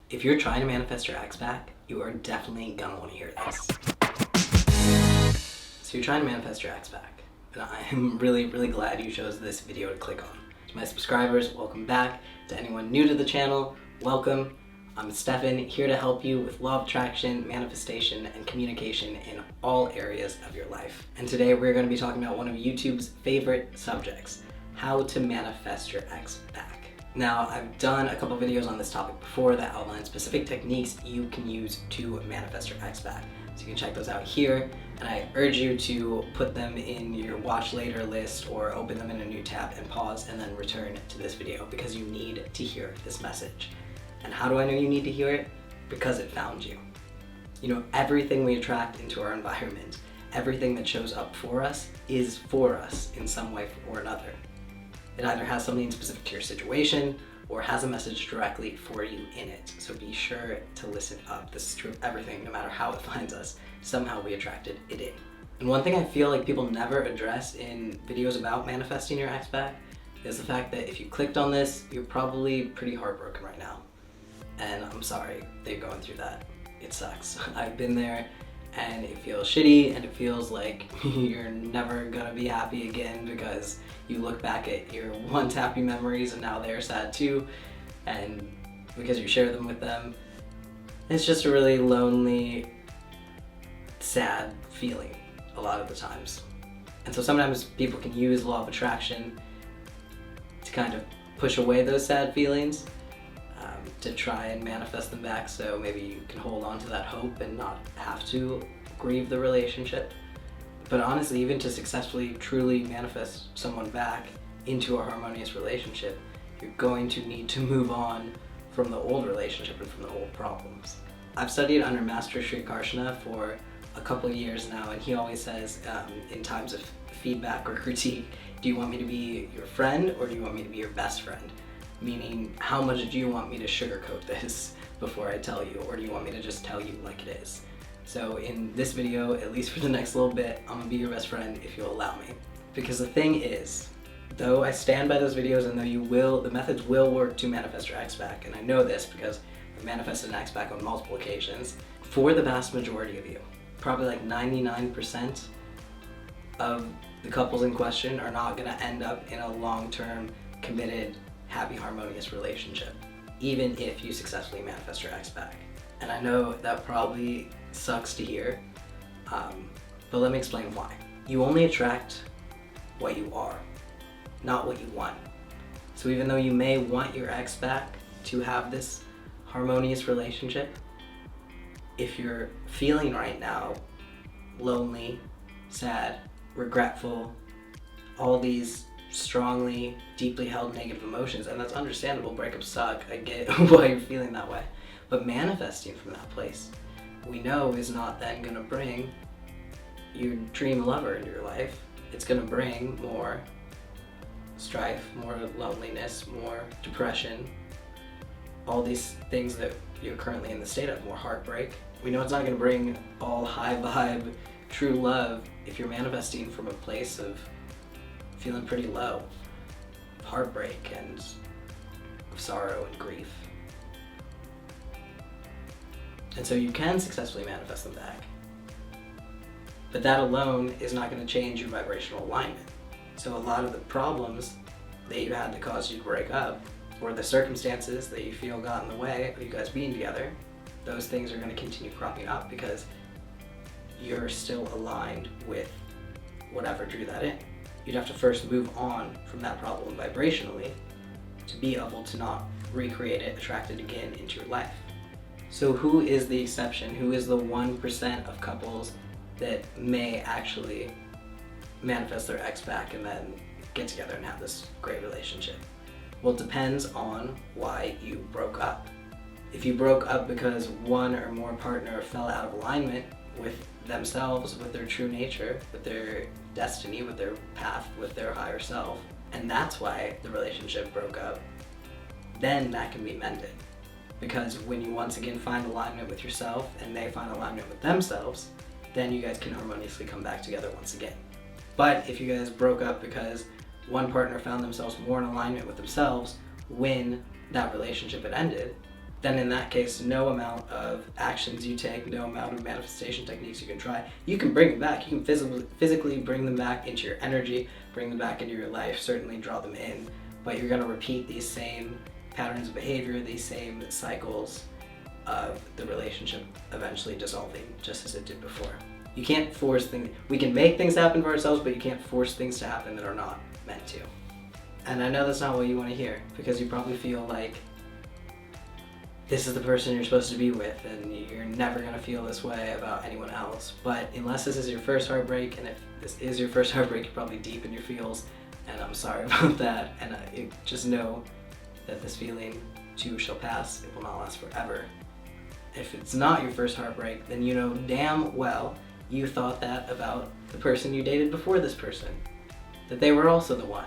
If you're trying to manifest your ex back, you are definitely gonna want to hear this. So you're trying to manifest your ex back, and I'm really glad you chose this video to click on. To my subscribers, welcome back. To anyone new to the channel, welcome. I'm Stephan, here to help you with law of attraction, manifestation, and communication in all areas of your life. And today we're going to be talking about one of YouTube's favorite subjects, how to manifest your ex back. Now, I've done a couple videos on this topic before that outline specific techniques you can use to manifest your ex back. So you can check those out here, and I urge you to put them in your watch later list or open them in a new tab and pause and then return to this video because you need to hear this message. And how do I know you need to hear it? Because it found you. You know, everything we attract into our environment, everything that shows up for us is for us in some way or another. It either has something specific to your situation or has a message directly for you in it. So be sure to listen up. This is true of everything, no matter how it finds us. Somehow we attracted it in. And one thing I feel like people never address in videos about manifesting your ex back is the fact that if you clicked on this, you're probably pretty heartbroken right now. And I'm sorry that you're going through that. It sucks. I've been there, and it feels shitty, and it feels like you're never gonna be happy again because you look back at your once happy memories and now they're sad too, and because you share them with them. It's just a really lonely, sad feeling a lot of the times. And so sometimes people can use law of attraction to kind of push away those sad feelings, to try and manifest them back, so maybe you can hold on to that hope and not have to grieve the relationship. But honestly, even to successfully, truly manifest someone back into a harmonious relationship, you're going to need to move on from the old relationship and from the old problems. I've studied under Master Sri Karshana for a couple of years now, and he always says, in times of feedback or critique, do you want me to be your friend or do you want me to be your best friend? Meaning, how much do you want me to sugarcoat this before I tell you, or do you want me to just tell you like it is? So in this video, at least for the next little bit, I'm gonna be your best friend if you'll allow me. Because the thing is, though I stand by those videos and though the methods will work to manifest your ex back, and I know this because I've manifested an ex back on multiple occasions, for the vast majority of you, probably like 99% of the couples in question are not gonna end up in a long-term, committed, happy, harmonious relationship, even if you successfully manifest your ex back. And I know that probably sucks to hear, but let me explain why. You only attract what you are, not what you want. So even though you may want your ex back to have this harmonious relationship, if you're feeling right now lonely, sad, regretful, all these strongly, deeply held negative emotions, and that's understandable, breakups suck, I get why you're feeling that way, but manifesting from that place, we know is not then gonna bring your dream lover into your life. It's gonna bring more strife, more loneliness, more depression, all these things that you're currently in the state of, more heartbreak. We know it's not gonna bring all high vibe, true love if you're manifesting from a place of feeling pretty low, heartbreak and sorrow and grief. And so you can successfully manifest them back. But that alone is not going to change your vibrational alignment. So a lot of the problems that you had that caused you to break up, or the circumstances that you feel got in the way of you guys being together, those things are going to continue cropping up because you're still aligned with whatever drew that in. You'd have to first move on from that problem vibrationally to be able to not recreate it, attract it again into your life. So who is the exception? Who is the 1% of couples that may actually manifest their ex back and then get together and have this great relationship? Well, it depends on why you broke up. If you broke up because one or more partner fell out of alignment with themselves, with their true nature, with their destiny, with their path, with their higher self, and that's why the relationship broke up, then that can be mended. Because when you once again find alignment with yourself and they find alignment with themselves, then you guys can harmoniously come back together once again. But if you guys broke up because one partner found themselves more in alignment with themselves when that relationship had ended, then in that case, no amount of actions you take, no amount of manifestation techniques you can try, you can bring them back. You can physically bring them back into your energy, bring them back into your life, certainly draw them in, but you're gonna repeat these same patterns of behavior, these same cycles of the relationship eventually dissolving just as it did before. You can't force things. We can make things happen for ourselves, but you can't force things to happen that are not meant to. And I know that's not what you want to hear, because you probably feel like this is the person you're supposed to be with and you're never going to feel this way about anyone else. But unless this is your first heartbreak, and if this is your first heartbreak, you're probably deep in your feels, and I'm sorry about that. And just know that this feeling too shall pass. It will not last forever. If it's not your first heartbreak, then you know damn well you thought that about the person you dated before this person, that they were also the one,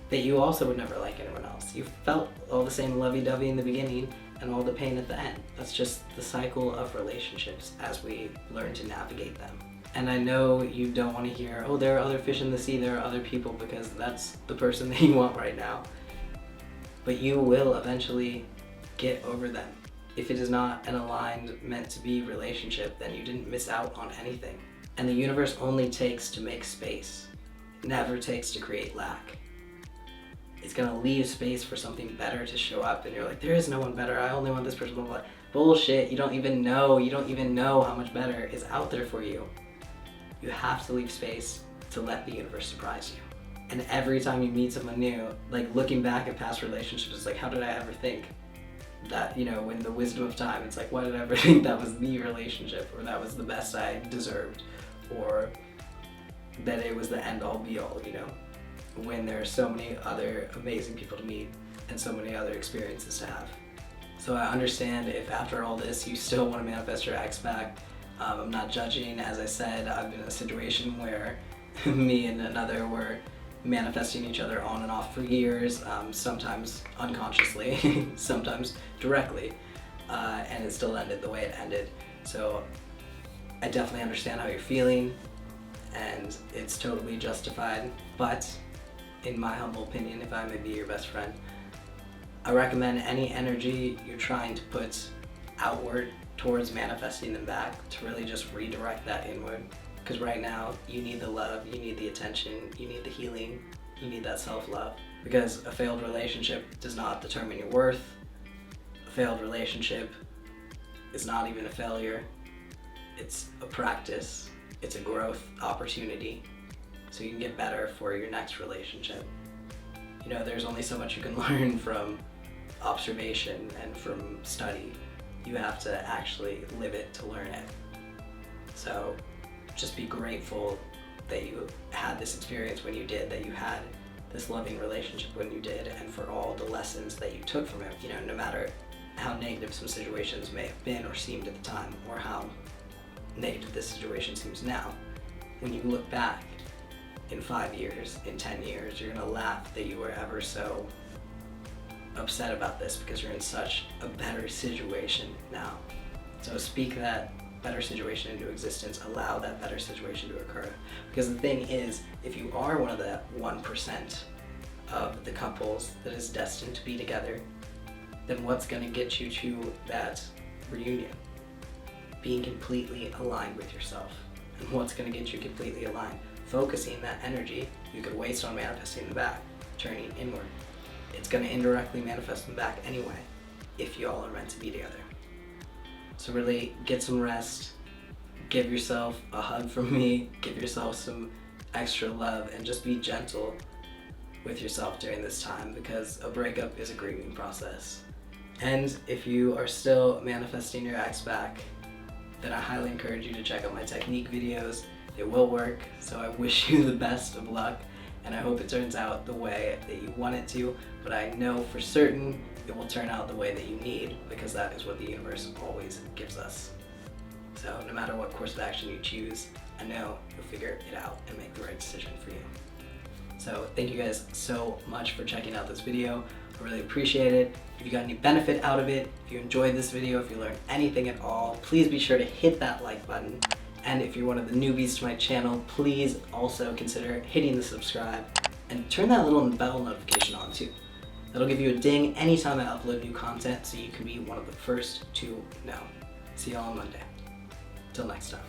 that you also would never like anyone else. You felt all the same lovey-dovey in the beginning and all the pain at the end. That's just the cycle of relationships as we learn to navigate them. And I know you don't want to hear, oh, there are other fish in the sea, there are other people, because that's the person that you want right now. But you will eventually get over them. If it is not an aligned, meant to be relationship, then you didn't miss out on anything. And the universe only takes to make space. It never takes to create lack. It's gonna leave space for something better to show up, and you're like, there is no one better, I only want this person, blah, blah, blah. Bullshit, you don't even know how much better is out there for you. You have to leave space to let the universe surprise you. And every time you meet someone new, like looking back at past relationships, it's like, how did I ever think that, in the wisdom of time, it's like, why did I ever think that was the relationship, or that was the best I deserved, or that it was the end all be all, when there are so many other amazing people to meet and so many other experiences to have. So I understand if after all this you still want to manifest your ex back. I'm not judging. As I said, I've been in a situation where me and another were manifesting each other on and off for years, sometimes unconsciously, sometimes directly, and it still ended the way it ended. So I definitely understand how you're feeling, and it's totally justified. But in my humble opinion, if I may be your best friend, I recommend any energy you're trying to put outward towards manifesting them back to really just redirect that inward. Because right now, you need the love, you need the attention, you need the healing, you need that self-love. Because a failed relationship does not determine your worth. A failed relationship is not even a failure. It's a practice, it's a growth opportunity, so you can get better for your next relationship. There's only so much you can learn from observation and from study. You have to actually live it to learn it. So just be grateful that you had this experience when you did, that you had this loving relationship when you did, and for all the lessons that you took from it. No matter how negative some situations may have been or seemed at the time, or how negative this situation seems now, when you look back in 5 years, in 10 years, you're gonna laugh that you were ever so upset about this, because you're in such a better situation now. So speak that better situation into existence, allow that better situation to occur. Because the thing is, if you are one of the 1% of the couples that is destined to be together, then what's gonna get you to that reunion? Being completely aligned with yourself. And what's gonna get you completely aligned? Focusing that energy you could waste on manifesting them back, turning inward. It's gonna indirectly manifest them back anyway, if you all are meant to be together. So really get some rest, give yourself a hug from me, give yourself some extra love, and just be gentle with yourself during this time, because a breakup is a grieving process. And if you are still manifesting your ex back, then I highly encourage you to check out my technique videos. It will work, so I wish you the best of luck, and I hope it turns out the way that you want it to, but I know for certain it will turn out the way that you need, because that is what the universe always gives us. So no matter what course of action you choose, I know you'll figure it out and make the right decision for you. So thank you guys so much for checking out this video. I really appreciate it. If you got any benefit out of it, if you enjoyed this video, if you learned anything at all, please be sure to hit that like button. And if you're one of the newbies to my channel, please also consider hitting the subscribe and turn that little bell notification on too. That'll give you a ding anytime I upload new content so you can be one of the first to know. See y'all on Monday. Till next time.